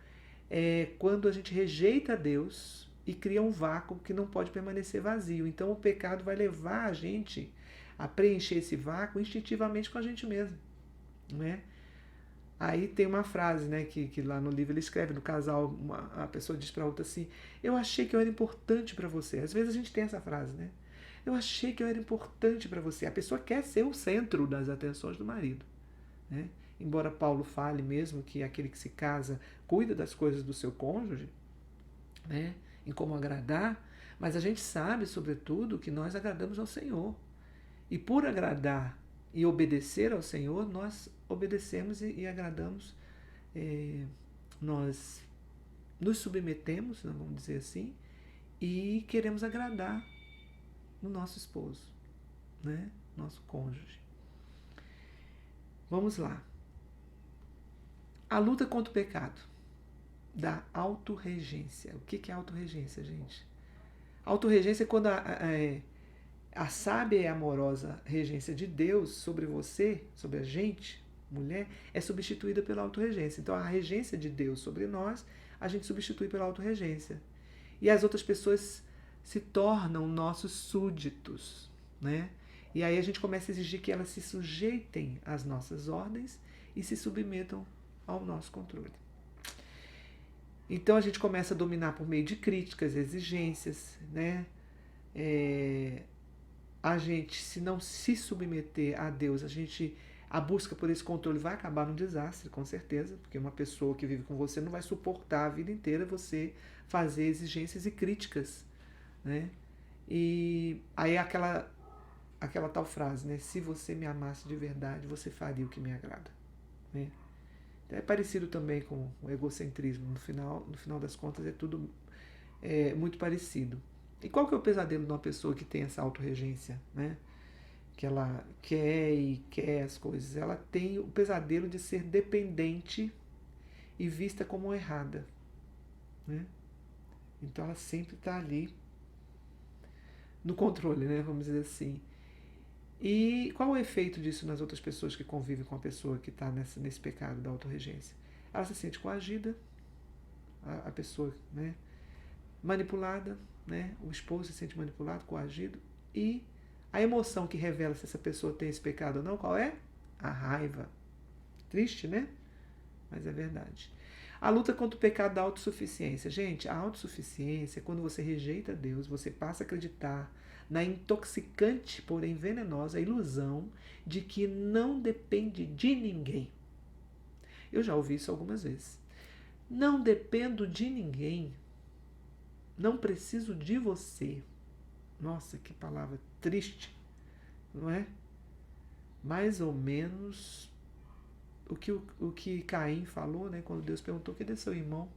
é quando a gente rejeita Deus e cria um vácuo que não pode permanecer vazio. Então o pecado vai levar a gente a preencher esse vácuo instintivamente com a gente mesmo, né? Aí tem uma frase, né, que lá no livro ele escreve, no casal, a pessoa diz para a outra assim: eu achei que eu era importante para você. Às vezes a gente tem essa frase, né? Eu achei que eu era importante para você. A pessoa quer ser o centro das atenções do marido, né? Embora Paulo fale mesmo que aquele que se casa cuida das coisas do seu cônjuge, né, em como agradar, mas a gente sabe, sobretudo, que nós agradamos ao Senhor. E por agradar e obedecer ao Senhor, nós obedecemos e agradamos, nós nos submetemos, vamos dizer assim, e queremos agradar no nosso esposo, né, nosso cônjuge. Vamos lá. A luta contra o pecado da autorregência. O que é autorregência, gente? Autorregência é quando a sábia e amorosa regência de Deus sobre você, sobre a gente, mulher, é substituída pela autorregência. Então a regência de Deus sobre nós, a gente substitui pela autorregência. E as outras pessoas se tornam nossos súditos, né? E aí a gente começa a exigir que elas se sujeitem às nossas ordens e se submetam ao nosso controle. Então a gente começa a dominar por meio de críticas, exigências, né? A gente, se não se submeter a Deus, a busca por esse controle vai acabar num desastre, com certeza, porque uma pessoa que vive com você não vai suportar a vida inteira você fazer exigências e críticas, né? E aí aquela tal frase, né? Se você me amasse de verdade, você faria o que me agrada, né? Então é parecido também com o egocentrismo. No final das contas é tudo muito parecido. E qual que é o pesadelo de uma pessoa que tem essa autorregência, né? Que ela quer as coisas? Ela tem o pesadelo de ser dependente e vista como errada, né? Então ela sempre está ali no controle, né? Vamos dizer assim. E qual é o efeito disso nas outras pessoas que convivem com a pessoa que está nesse pecado da autorregência? Ela se sente coagida, a pessoa, né? Manipulada, né? O esposo se sente manipulado, coagido, e a emoção que revela se essa pessoa tem esse pecado ou não, qual é? A raiva. Triste, né? Mas é verdade. A luta contra o pecado da autossuficiência. Gente, a autossuficiência é quando você rejeita Deus, você passa a acreditar na intoxicante, porém venenosa, ilusão de que não depende de ninguém. Eu já ouvi isso algumas vezes. Não dependo de ninguém. Não preciso de você. Nossa, que palavra triste, não é? Mais ou menos o que Caim falou, né? Quando Deus perguntou: cadê seu irmão?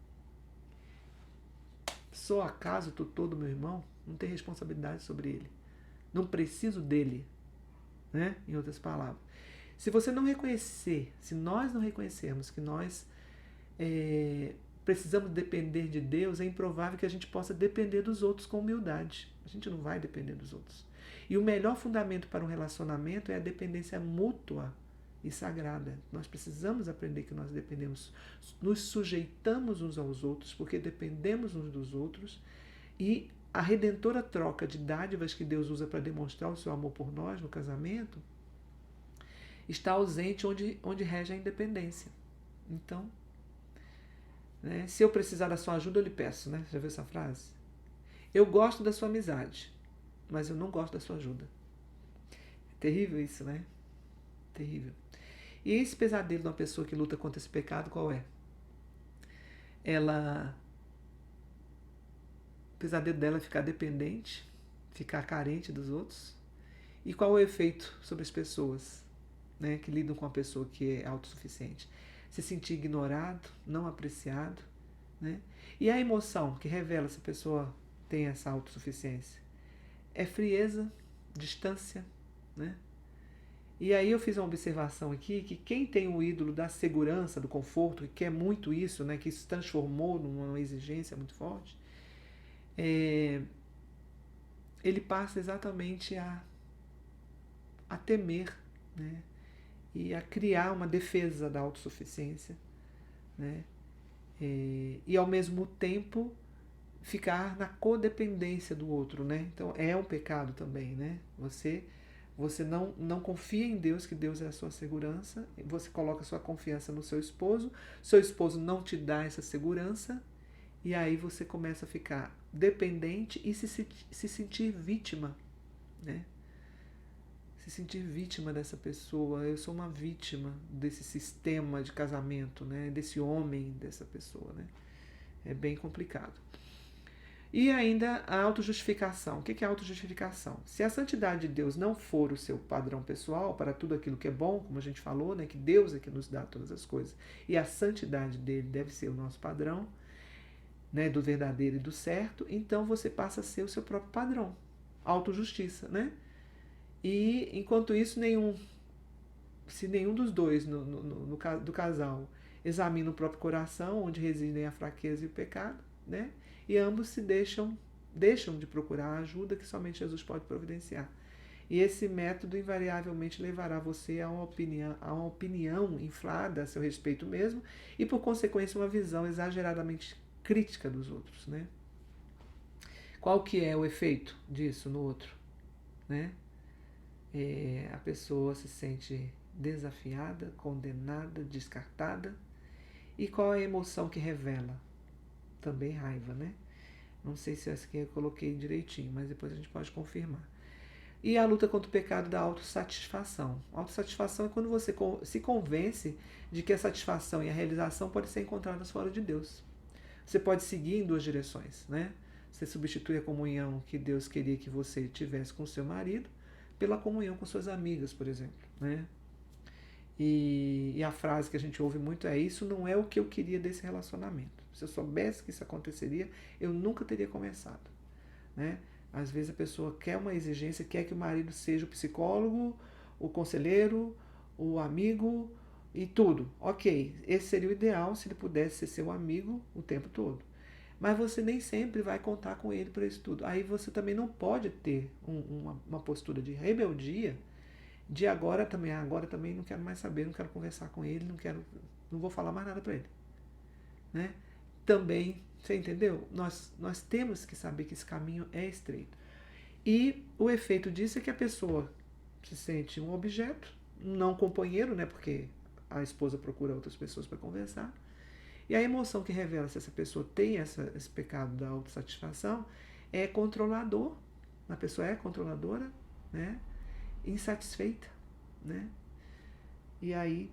Sou acaso tutor do meu irmão? Não tem responsabilidade sobre ele. Não preciso dele, né? Em outras palavras. Se você não reconhecer, se nós não reconhecermos que nós precisamos depender de Deus, é improvável que a gente possa depender dos outros com humildade. A gente não vai depender dos outros. E o melhor fundamento para um relacionamento é a dependência mútua e sagrada. Nós precisamos aprender que nós dependemos, nos sujeitamos uns aos outros, porque dependemos uns dos outros, e a redentora troca de dádivas que Deus usa para demonstrar o seu amor por nós no casamento está ausente onde rege a independência. Então, né, se eu precisar da sua ajuda, eu lhe peço, né? Já viu essa frase? Eu gosto da sua amizade, mas eu não gosto da sua ajuda. É terrível isso, né? Terrível. E esse pesadelo de uma pessoa que luta contra esse pecado, qual é? O pesadelo dela é ficar dependente, ficar carente dos outros. E qual é o efeito sobre as pessoas, né, que lidam com a pessoa que é autossuficiente? Se sentir ignorado, não apreciado, né? E a emoção que revela se a pessoa tem essa autossuficiência? É frieza, distância, né? E aí eu fiz uma observação aqui, que quem tem o ídolo da segurança, do conforto, que quer muito isso, né, que se transformou numa exigência muito forte, ele passa exatamente a temer, né, e a criar uma defesa da autossuficiência, né, e ao mesmo tempo ficar na codependência do outro, né? Então é um pecado também, né? Você não confia em Deus, que Deus é a sua segurança, você coloca sua confiança no seu esposo não te dá essa segurança, e aí você começa a ficar dependente e se sentir vítima, né? Se sentir vítima dessa pessoa. Eu sou uma vítima desse sistema de casamento, né? Desse homem, dessa pessoa, né? É bem complicado. E ainda a autojustificação. O que é a autojustificação? Se a santidade de Deus não for o seu padrão pessoal para tudo aquilo que é bom, como a gente falou, né, que Deus é que nos dá todas as coisas, e a santidade dele deve ser o nosso padrão, né, do verdadeiro e do certo, então você passa a ser o seu próprio padrão. Autojustiça, né? E enquanto isso, se nenhum dos dois do casal examina o próprio coração, onde residem a fraqueza e o pecado, né? E ambos se deixam de procurar a ajuda que somente Jesus pode providenciar. E esse método invariavelmente levará você a uma opinião inflada a seu respeito mesmo e, por consequência, uma visão exageradamente crítica dos outros, né? Qual que é o efeito disso no outro, né? A pessoa se sente desafiada, condenada, descartada. E qual é a emoção que revela? Também raiva, né? Não sei se essa aqui eu coloquei direitinho, mas depois a gente pode confirmar. E a luta contra o pecado da autossatisfação. Autossatisfação é quando você se convence de que a satisfação e a realização podem ser encontradas fora de Deus. Você pode seguir em duas direções, né? Você substitui a comunhão que Deus queria que você tivesse com seu marido pela comunhão com suas amigas, por exemplo, né? E a frase que a gente ouve muito é: isso não é o que eu queria desse relacionamento. Se eu soubesse que isso aconteceria, eu nunca teria começado, né? Às vezes a pessoa quer uma exigência, quer que o marido seja o psicólogo, o conselheiro, o amigo e tudo. Ok, esse seria o ideal se ele pudesse ser seu amigo o tempo todo. Mas você nem sempre vai contar com ele para isso tudo. Aí você também não pode ter uma postura de rebeldia de agora também não quero mais saber, não quero conversar com ele, não vou falar mais nada para ele, né? Também, você entendeu? Nós temos que saber que esse caminho é estreito. E o efeito disso é que a pessoa se sente um objeto, não companheiro, né? Porque a esposa procura outras pessoas para conversar. E a emoção que revela se essa pessoa tem esse pecado da autossatisfação é controlador. A pessoa é controladora, né? Insatisfeita, né? E aí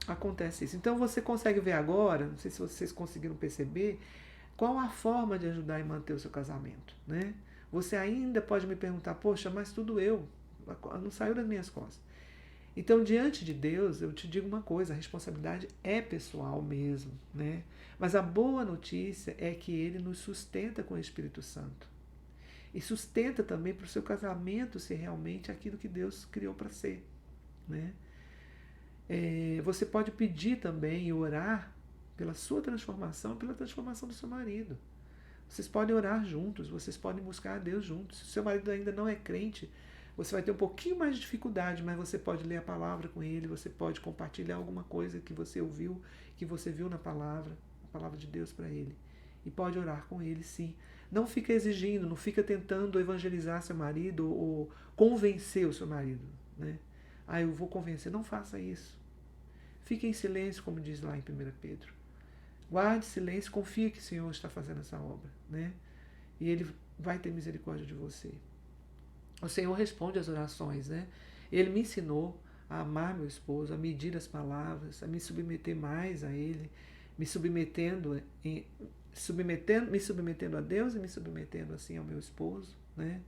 acontece isso. Então você consegue ver agora, não sei se vocês conseguiram perceber, qual a forma de ajudar e manter o seu casamento, né? Você ainda pode me perguntar: poxa, mas tudo não saiu das minhas costas. Então, diante de Deus, eu te digo uma coisa: a responsabilidade é pessoal mesmo, né? Mas a boa notícia é que Ele nos sustenta com o Espírito Santo. E sustenta também para o seu casamento ser realmente aquilo que Deus criou para ser, né? Você pode pedir também e orar pela sua transformação, pela transformação do seu marido. Vocês podem orar juntos, vocês podem buscar a Deus juntos. Se o seu marido ainda não é crente, você vai ter um pouquinho mais de dificuldade, mas você pode ler a palavra com ele, você pode compartilhar alguma coisa que você ouviu, que você viu na palavra, a palavra de Deus para ele. E pode orar com ele, sim. Não fica exigindo, não fica tentando evangelizar seu marido ou convencer o seu marido, né? Eu vou convencer. Não faça isso. Fique em silêncio, como diz lá em 1 Pedro. Guarde silêncio, confie que o Senhor está fazendo essa obra, né? E Ele vai ter misericórdia de você. O Senhor responde às orações, né? Ele me ensinou a amar meu esposo, a medir as palavras, a me submeter mais a Ele, me submetendo a Deus e me submetendo assim ao meu esposo, né?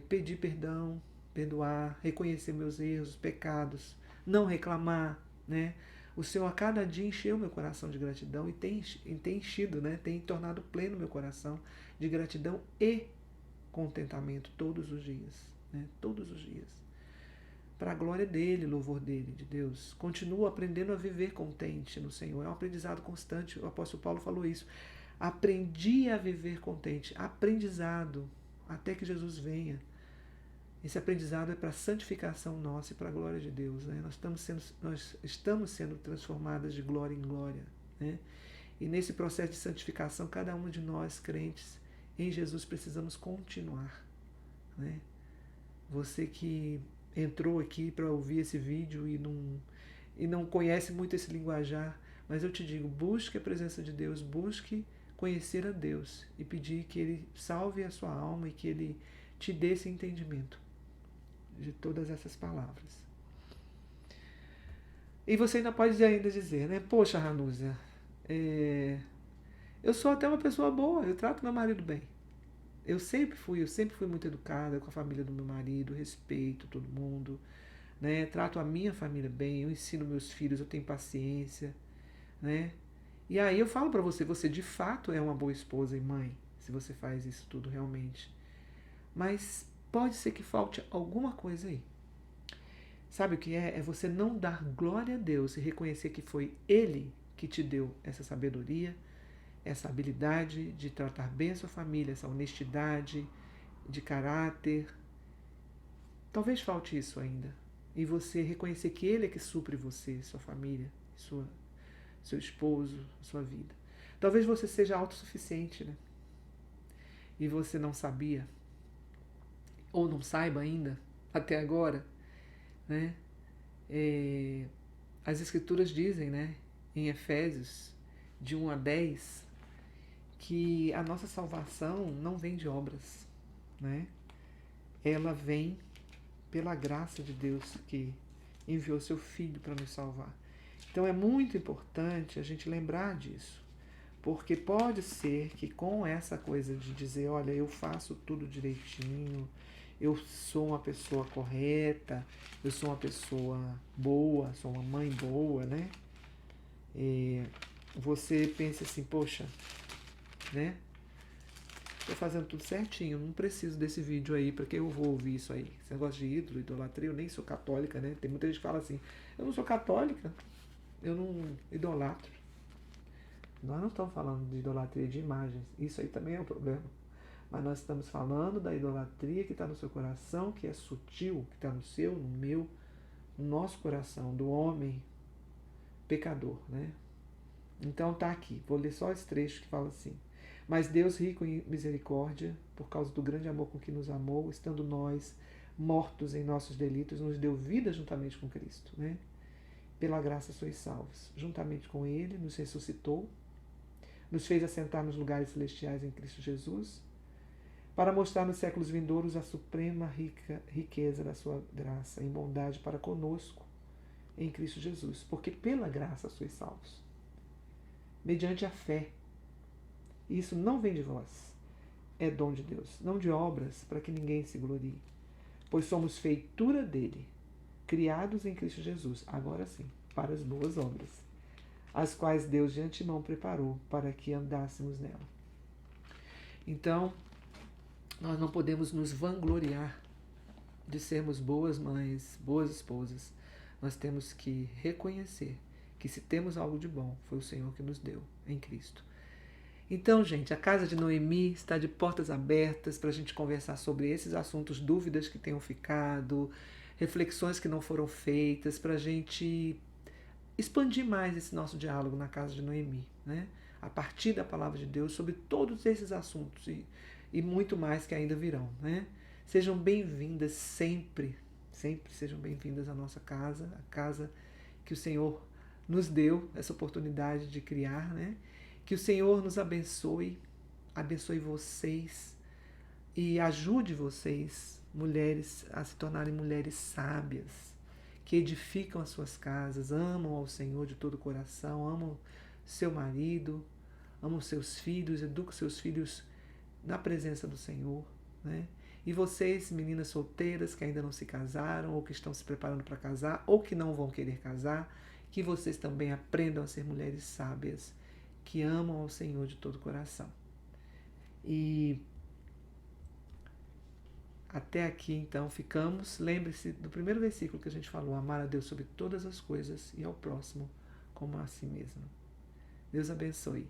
Pedir perdão, perdoar, reconhecer meus erros, pecados, não reclamar, né? O Senhor a cada dia encheu meu coração de gratidão e tem enchido, né? Tem tornado pleno meu coração de gratidão e contentamento todos os dias, né? Todos os dias. Para a glória dele, louvor dele, de Deus. Continuo aprendendo a viver contente no Senhor. É um aprendizado constante. O apóstolo Paulo falou isso. Aprendi a viver contente. Aprendizado até que Jesus venha. Esse aprendizado é para a santificação nossa e para a glória de Deus, né? Nós estamos sendo transformadas de glória em glória, né? E nesse processo de santificação, cada um de nós, crentes em Jesus, precisamos continuar, né? Você que entrou aqui para ouvir esse vídeo e não conhece muito esse linguajar, mas eu te digo: busque a presença de Deus, busque conhecer a Deus e pedir que Ele salve a sua alma e que Ele te dê esse entendimento de todas essas palavras. E você ainda pode ainda dizer, né? Poxa, Ranúzia, eu sou até uma pessoa boa, eu trato meu marido bem. Eu sempre fui muito educada com a família do meu marido, respeito todo mundo, né? Trato a minha família bem, eu ensino meus filhos, eu tenho paciência, né? E aí eu falo para você, você de fato é uma boa esposa e mãe, se você faz isso tudo realmente. Mas pode ser que falte alguma coisa aí. Sabe o que é? É você não dar glória a Deus e reconhecer que foi Ele que te deu essa sabedoria, essa habilidade de tratar bem a sua família, essa honestidade de caráter, Talvez falte isso ainda. E você reconhecer que Ele é que supre você, sua família, seu esposo, sua vida. Talvez você seja autossuficiente, né? E você não sabia, ou não saiba ainda, até agora, né? As Escrituras dizem, né, em Efésios, de 1 a 10, que a nossa salvação não vem de obras, né? Ela vem pela graça de Deus que enviou seu Filho para nos salvar. Então é muito importante a gente lembrar disso, porque pode ser que com essa coisa de dizer, olha, eu faço tudo direitinho, eu sou uma pessoa correta, eu sou uma pessoa boa, sou uma mãe boa, né? Você pensa assim, poxa, né? Tô fazendo tudo certinho, não preciso desse vídeo aí, para que eu vou ouvir isso aí? Esse negócio de ídolo, idolatria, eu nem sou católica, né? Tem muita gente que fala assim, eu não sou católica, eu não idolatro. Nós não estamos falando de idolatria de imagens, isso aí também é um problema. Mas nós estamos falando da idolatria que está no seu coração, que é sutil, que está no seu, no meu, no nosso coração, do homem pecador, né? Então tá aqui, vou ler só esse trecho que fala assim. Mas Deus, rico em misericórdia, por causa do grande amor com que nos amou, estando nós mortos em nossos delitos, nos deu vida juntamente com Cristo, né? Pela graça sois salvos. Juntamente com Ele, nos ressuscitou, nos fez assentar nos lugares celestiais em Cristo Jesus, para mostrar nos séculos vindouros a suprema riqueza da sua graça, em bondade para conosco, em Cristo Jesus. Porque pela graça sois salvos, mediante a fé. Isso não vem de vós, é dom de Deus, não de obras, para que ninguém se glorie. Pois somos feitura dele, criados em Cristo Jesus, agora sim, para as boas obras, as quais Deus de antemão preparou para que andássemos nela. Então, nós não podemos nos vangloriar de sermos boas mães, boas esposas. Nós temos que reconhecer que se temos algo de bom, foi o Senhor que nos deu em Cristo. Então, gente, a casa de Noemi está de portas abertas para a gente conversar sobre esses assuntos, dúvidas que tenham ficado, reflexões que não foram feitas, para a gente expandir mais esse nosso diálogo na casa de Noemi, né? A partir da palavra de Deus sobre todos esses assuntos e muito mais que ainda virão, né? Sejam bem-vindas sempre, sempre sejam bem-vindas à nossa casa, a casa que o Senhor nos deu essa oportunidade de criar, né? Que o Senhor nos abençoe, abençoe vocês e ajude vocês, mulheres, a se tornarem mulheres sábias, que edificam as suas casas, amam ao Senhor de todo o coração, amam seu marido, amam seus filhos, educam seus filhos na presença do Senhor, né? E vocês, meninas solteiras que ainda não se casaram, ou que estão se preparando para casar, ou que não vão querer casar, que vocês também aprendam a ser mulheres sábias, que amam ao Senhor de todo o coração. E até aqui, então, ficamos. Lembre-se do primeiro versículo que a gente falou, amar a Deus sobre todas as coisas e ao próximo como a si mesmo. Deus abençoe.